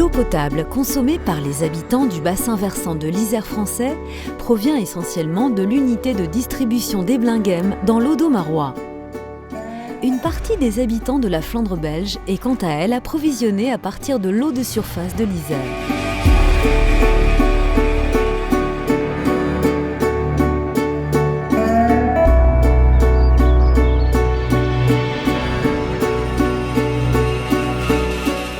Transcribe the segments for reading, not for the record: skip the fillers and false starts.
L'eau potable consommée par les habitants du bassin versant de l'Isère français provient essentiellement de l'unité de distribution d'Eblinguem dans l'Audomarois. Une partie des habitants de la Flandre belge est quant à elle approvisionnée à partir de l'eau de surface de l'Isère.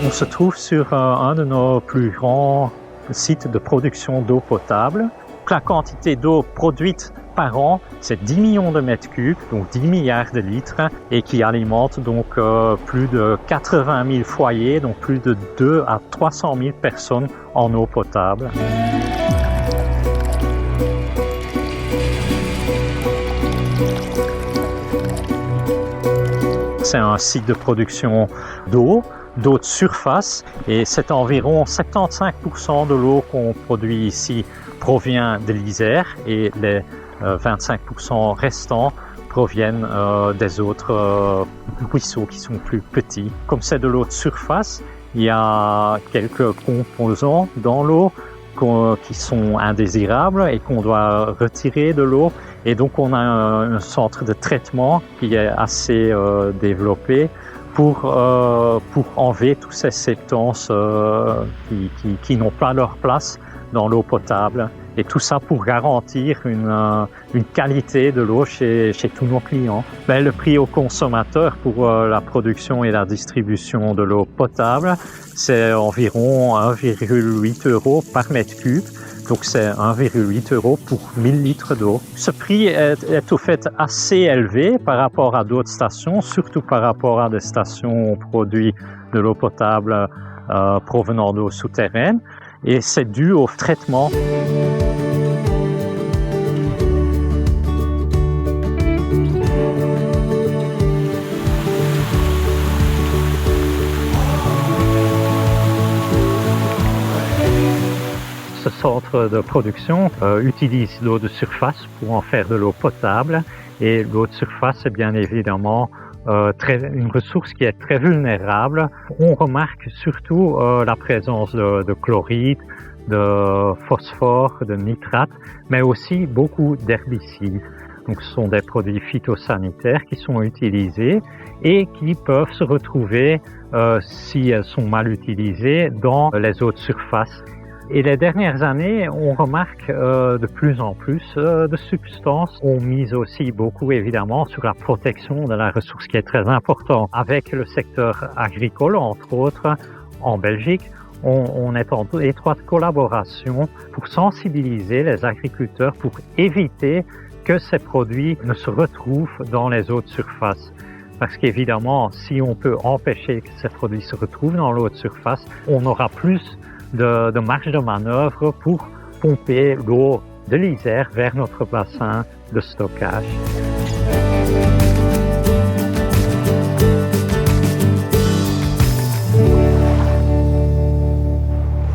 On se trouve sur un de nos plus grands sites de production d'eau potable. La quantité d'eau produite par an, c'est 10 millions de mètres cubes, donc 10 milliards de litres, et qui alimente donc plus de 80 000 foyers, donc plus de 2 à 300 000 personnes en eau potable. C'est un site de production d'eau de surface et c'est environ 75% de l'eau qu'on produit ici provient de l'Isère et les 25% restants proviennent des autres ruisseaux qui sont plus petits. Comme c'est de l'eau de surface, il y a quelques composants dans l'eau qui sont indésirables et qu'on doit retirer de l'eau. Et donc on a un centre de traitement qui est assez développé pour enlever tous ces substances qui n'ont pas leur place dans l'eau potable. Et tout ça pour garantir une qualité de l'eau chez tous nos clients. Le prix au consommateur pour la production et la distribution de l'eau potable, c'est environ 1,8 € par mètre cube. Donc c'est 1,8 € pour 1000 litres d'eau. Ce prix est au fait assez élevé par rapport à d'autres stations, surtout par rapport à des stations où on produit de l'eau potable provenant d'eau souterraine. Et c'est dû au traitement. Ce centre de production utilise l'eau de surface pour en faire de l'eau potable et l'eau de surface est bien évidemment une ressource qui est très vulnérable. On remarque surtout la présence de chloride, de phosphore, de nitrate, mais aussi beaucoup d'herbicides. Donc ce sont des produits phytosanitaires qui sont utilisés et qui peuvent se retrouver, si elles sont mal utilisées, dans les eaux de surface. Et les dernières années, on remarque de plus en plus de substances. On mise aussi beaucoup évidemment sur la protection de la ressource qui est très importante. Avec le secteur agricole, entre autres, en Belgique, on est en étroite collaboration pour sensibiliser les agriculteurs pour éviter que ces produits ne se retrouvent dans les eaux de surface. Parce qu'évidemment, si on peut empêcher que ces produits se retrouvent dans l'eau de surface, on aura plus de marge de manœuvre pour pomper l'eau de l'Isère vers notre bassin de stockage.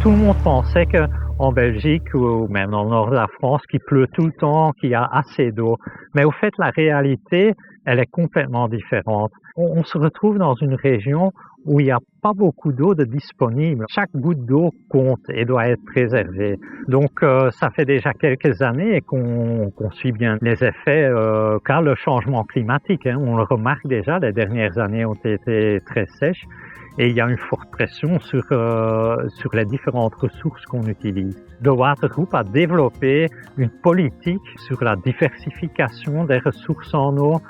Tout le monde pensait qu'en Belgique ou même dans le nord de la France, qu'il pleut tout le temps, qu'il y a assez d'eau. Mais au fait, la réalité, elle est complètement différente. On se retrouve dans une région où il n'y a pas beaucoup d'eau de disponible. Chaque goutte d'eau compte et doit être préservée. Donc ça fait déjà quelques années qu'on suit bien les effets car le changement climatique. On le remarque déjà, les dernières années ont été très sèches et il y a une forte pression sur les différentes ressources qu'on utilise. The Water Group a développé une politique sur la diversification des ressources en eau,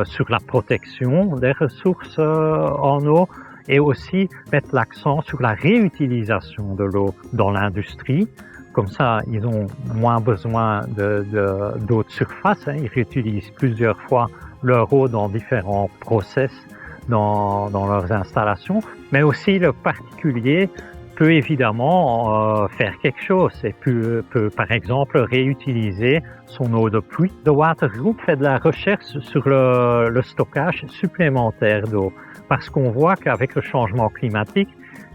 sur la protection des ressources en eau et aussi mettre l'accent sur la réutilisation de l'eau dans l'industrie. Comme ça, ils ont moins besoin d'eau de surface. Ils réutilisent plusieurs fois leur eau dans différents process dans leurs installations. Mais aussi le particulier peut évidemment faire quelque chose et peut par exemple réutiliser son eau de pluie. The Water Group fait de la recherche sur le stockage supplémentaire d'eau parce qu'on voit qu'avec le changement climatique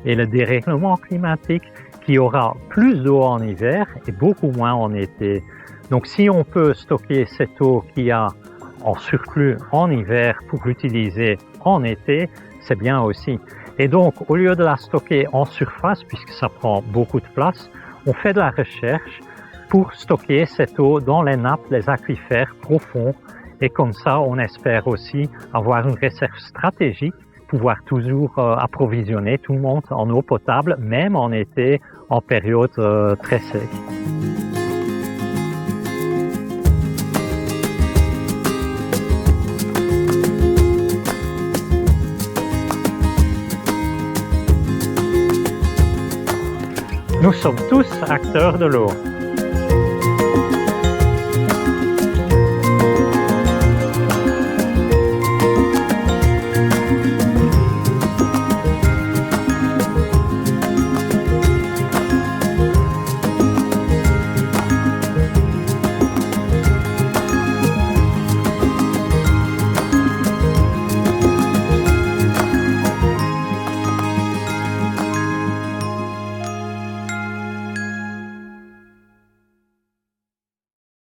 et le dérèglement climatique, qu'il y aura plus d'eau en hiver et beaucoup moins en été. Donc si on peut stocker cette eau qu'il y a en surplus en hiver pour l'utiliser en été, c'est bien aussi. Et donc, au lieu de la stocker en surface, puisque ça prend beaucoup de place, on fait de la recherche pour stocker cette eau dans les nappes, les aquifères profonds. Et comme ça, on espère aussi avoir une réserve stratégique, pouvoir toujours approvisionner tout le monde en eau potable, même en été, en période très sèche. Nous sommes tous acteurs de l'eau.